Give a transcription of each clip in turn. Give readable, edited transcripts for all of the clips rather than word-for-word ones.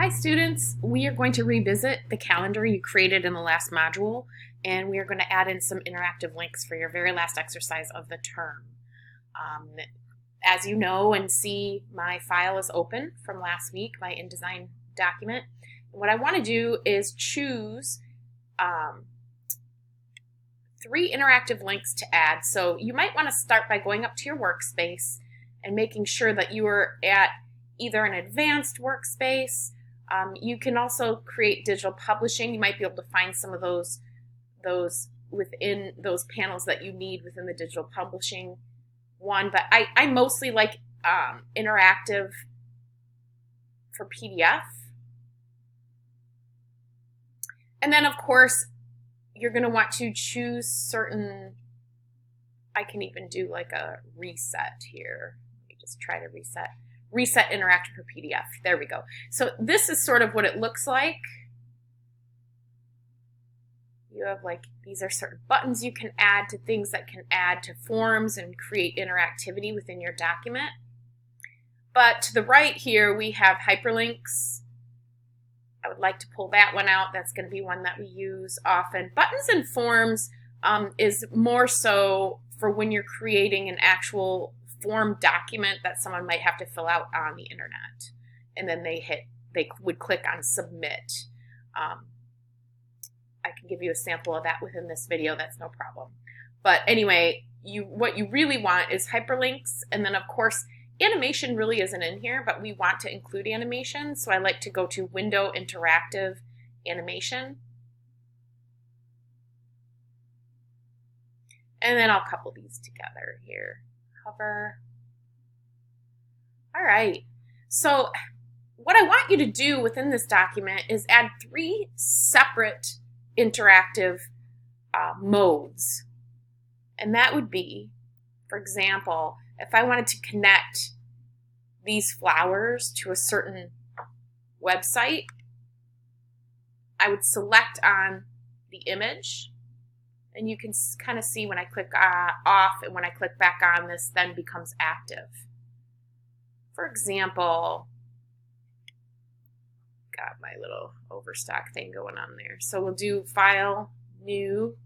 Hi students, we are going to revisit the calendar you created in the last module, and we are going to add in some interactive links for your very last exercise of the term. As you know and see, my file is open from last week, my InDesign document. What I want to do is choose 3 interactive links to add. So you might want to start by going up to your workspace and making sure that you are at either an advanced workspace. You can also create digital publishing. You might be able to find some of those within those panels that you need within the digital publishing one. But I mostly like interactive for PDF. And then, of course, you're going to want to choose certain, I can even do like a reset here. Let me just try to reset interactive for PDF. There we go. So this is sort of what it looks like. You have like, these are certain buttons you can add to things that can add to forms and create interactivity within your document. But to the right here, we have hyperlinks. I would like to pull that one out. That's going to be one that we use often. Buttons and forms is more so for when you're creating an actual form document that someone might have to fill out on the internet, and then they would click on submit. I can give you a sample of that within this video. That's no problem. But anyway, what you really want is hyperlinks, and then of course animation really isn't in here, but we want to include animation, so I like to go to Window Interactive Animation, and then I'll couple these together here. Cover. All right, so what I want you to do within this document is add 3 separate interactive modes. And that would be, for example, if I wanted to connect these flowers to a certain website, I would select on the image, and you can kind of see when I click off and when I click back on, this then becomes active. For example, got my little overstock thing going on there. So we'll do File, New,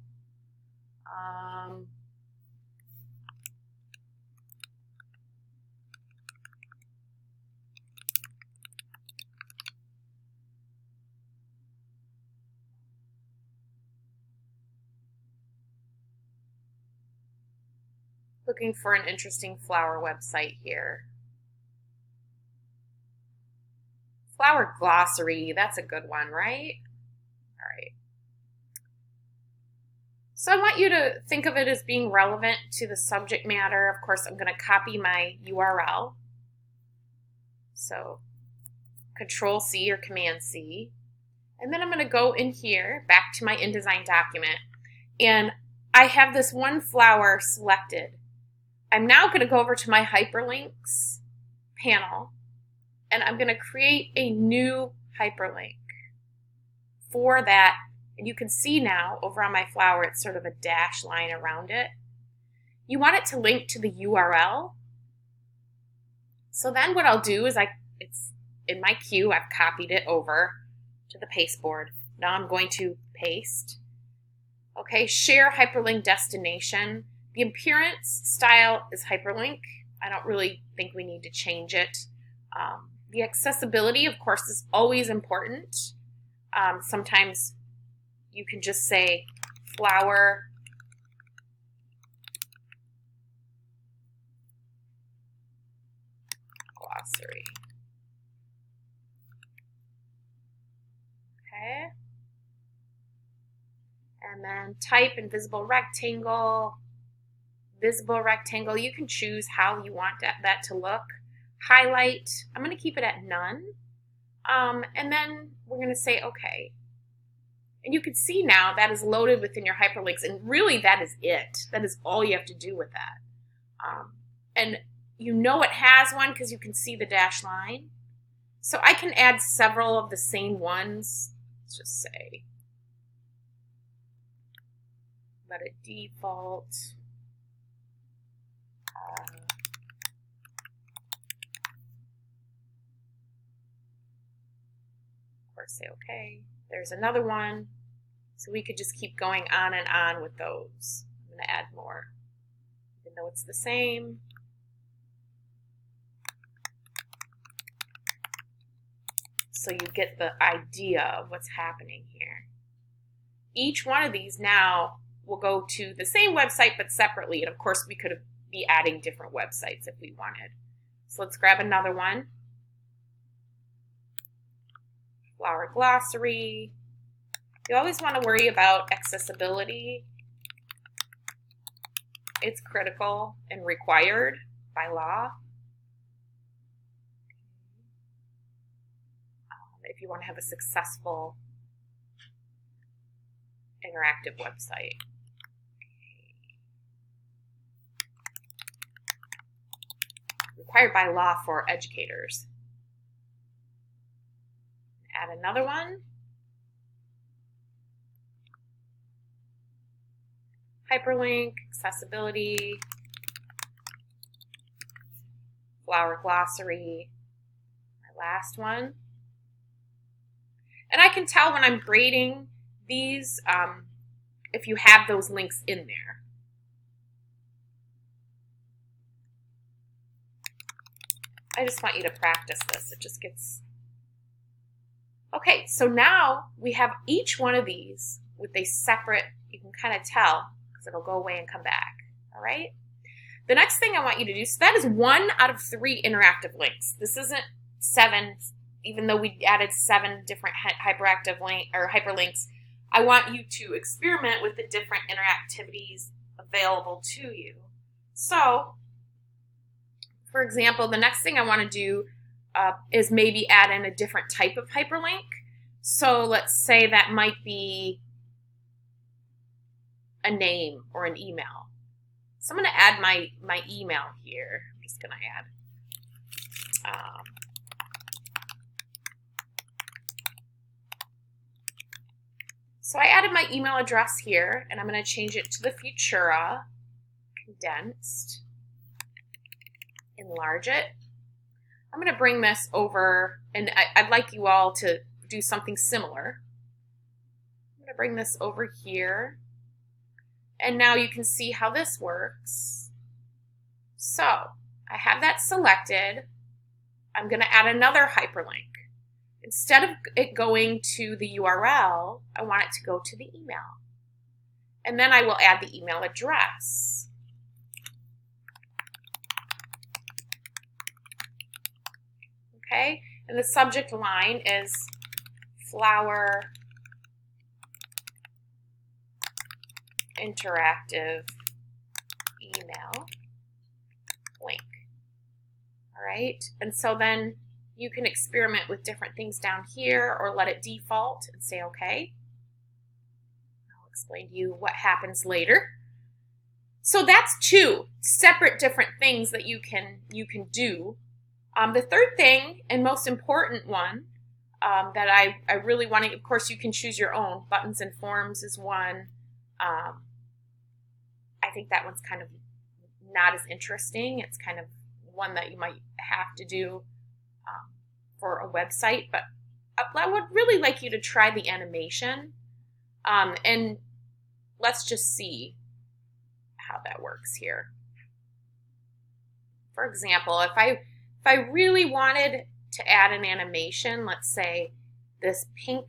looking for an interesting flower website here. Flower glossary, that's a good one, right? All right. So I want you to think of it as being relevant to the subject matter. Of course, I'm going to copy my URL. So Control-C or Command-C. And then I'm going to go in here, back to my InDesign document. And I have this one flower selected. I'm now going to go over to my Hyperlinks panel, and I'm going to create a new hyperlink for that. And you can see now over on my flower, it's sort of a dash line around it. You want it to link to the URL. So then what I'll do is it's in my queue, I've copied it over to the pasteboard. Now I'm going to paste. Okay, share hyperlink destination. The appearance style is hyperlink. I don't really think we need to change it. The accessibility, of course, is always important. Sometimes you can just say flower glossary. Okay. And then type invisible rectangle. Visible rectangle, you can choose how you want that to look. Highlight, I'm going to keep it at none. And then we're going to say OK. And you can see now that is loaded within your hyperlinks, and really that is it. That is all you have to do with that. And you know it has one because you can see the dash line. So I can add several of the same ones. Let's just say, let it default. course, say okay. There's another one. So we could just keep going on and on with those. I'm going to add more, even though it's the same. So you get the idea of what's happening here. Each one of these now will go to the same website but separately. And of course, we could be adding different websites if we wanted. So let's grab another one. Flower glossary. You always want to worry about accessibility. It's critical and required by law. If you want to have a successful interactive website. Required by law for educators. Add another one. Hyperlink, accessibility, flower glossary, my last one. And I can tell when I'm grading these if you have those links in there. I just want you to practice this. It just gets... Okay, so now we have each one of these with a separate, you can kind of tell, because it'll go away and come back, all right? The next thing I want you to do, so that is 1 out of 3 interactive links. This isn't 7, even though we added 7 different hyperlinks. I want you to experiment with the different interactivities available to you. So, for example, the next thing I want to do is maybe add in a different type of hyperlink. So let's say that might be a name or an email. So I'm going to add my email here. I'm just going to add so I added my email address here, and I'm going to change it to the Futura, condensed, enlarge it. I'm going to bring this over, and I'd like you all to do something similar. I'm going to bring this over here, and now you can see how this works. So I have that selected. I'm going to add another hyperlink. Instead of it going to the URL, I want it to go to the email. And then I will add the email address. Okay, and the subject line is flower interactive email link. All right, and so then you can experiment with different things down here or let it default and say okay. I'll explain to you what happens later. So that's 2 separate different things that you can do. The third thing and most important one that I really want to, of course you can choose your own. Buttons and forms is one. I think that one's kind of not as interesting. It's kind of one that you might have to do for a website, but I would really like you to try the animation, and let's just see how that works here. For example, if I really wanted to add an animation, let's say this pink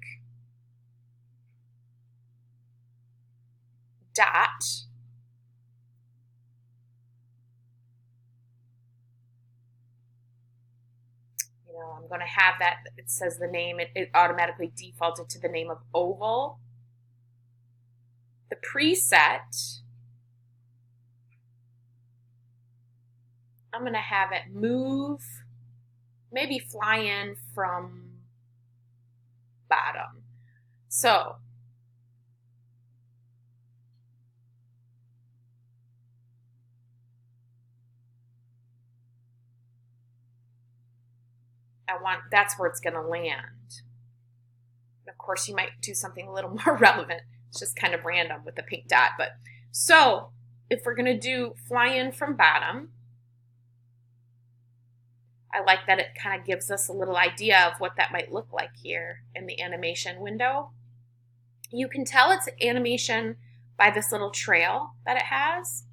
dot, I'm going to have that, it says the name, it automatically defaulted to the name of oval. The preset, I'm going to have it move, maybe fly in from bottom. So that's where it's going to land. Of course, you might do something a little more relevant. It's just kind of random with the pink dot. But so if we're going to do fly in from bottom, I like that it kind of gives us a little idea of what that might look like here in the animation window. You can tell it's animation by this little trail that it has.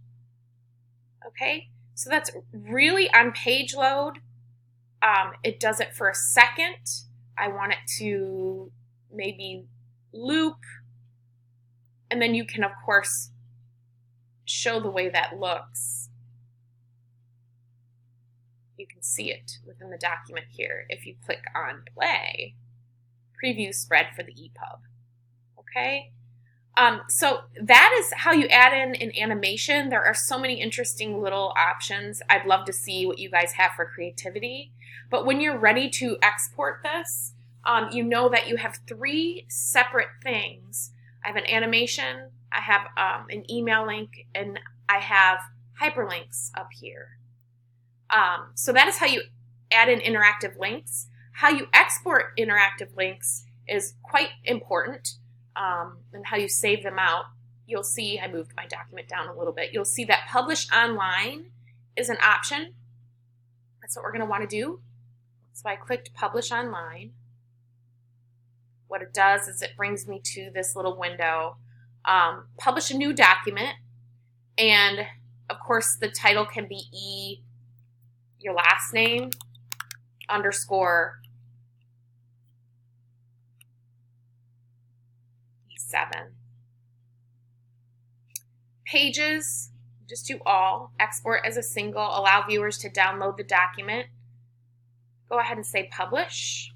Okay, so that's really on page load. It does it for a second. I want it to maybe loop, and then you can, of course, show the way that looks. You can see it within the document here if you click on play. Preview spread for the EPUB. Okay, so that is how you add in an animation. There are so many interesting little options. I'd love to see what you guys have for creativity. But when you're ready to export this, you know that you have 3 separate things. I have an animation, I have an email link, and I have hyperlinks up here. So that is how you add in interactive links. How you export interactive links is quite important, and how you save them out. You'll see, I moved my document down a little bit. You'll see that publish online is an option. That's what we're going to want to do. So I clicked publish online. What it does is it brings me to this little window. Publish a new document, and of course the title can be your last name _ E7. Pages, just do all. Export as a single, allow viewers to download the document. Go ahead and say publish.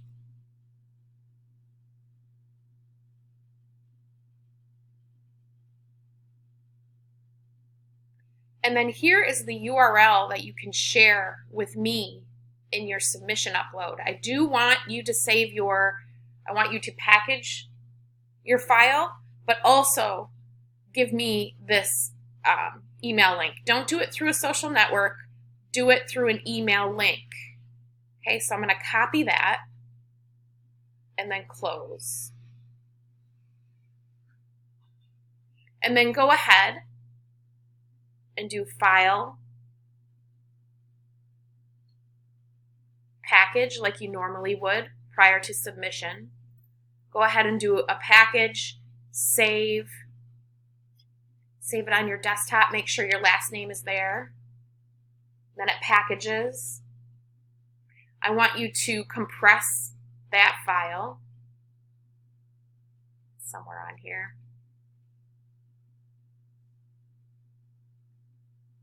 And then here is the URL that you can share with me in your submission upload. I do want you to save I want you to package your file, but also give me this email link. Don't do it through a social network. Do it through an email link. Okay, so I'm going to copy that and then close. And then go ahead and do File, Package like you normally would prior to submission. Go ahead and do a package, save it on your desktop, make sure your last name is there. Then it packages. I want you to compress that file somewhere on here.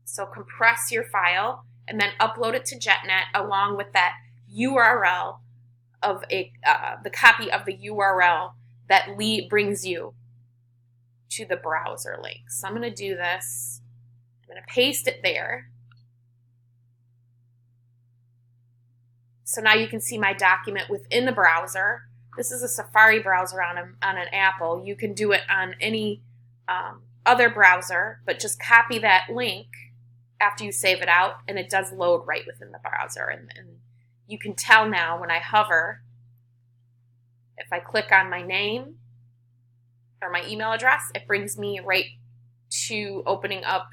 So compress your file and then upload it to JetNet along with that URL of the copy of the URL that brings you to the browser link. So I'm going to do this. I'm going to paste it there. So now you can see my document within the browser. This is a Safari browser on an Apple. You can do it on any other browser, but just copy that link after you save it out, and it does load right within the browser. And you can tell now when I hover, if I click on my name or my email address, it brings me right to opening up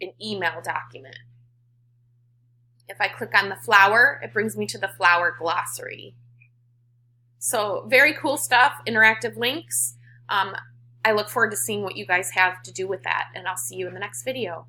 an email document. If I click on the flower, it brings me to the flower glossary. So very cool stuff, interactive links. I look forward to seeing what you guys have to do with that, and I'll see you in the next video.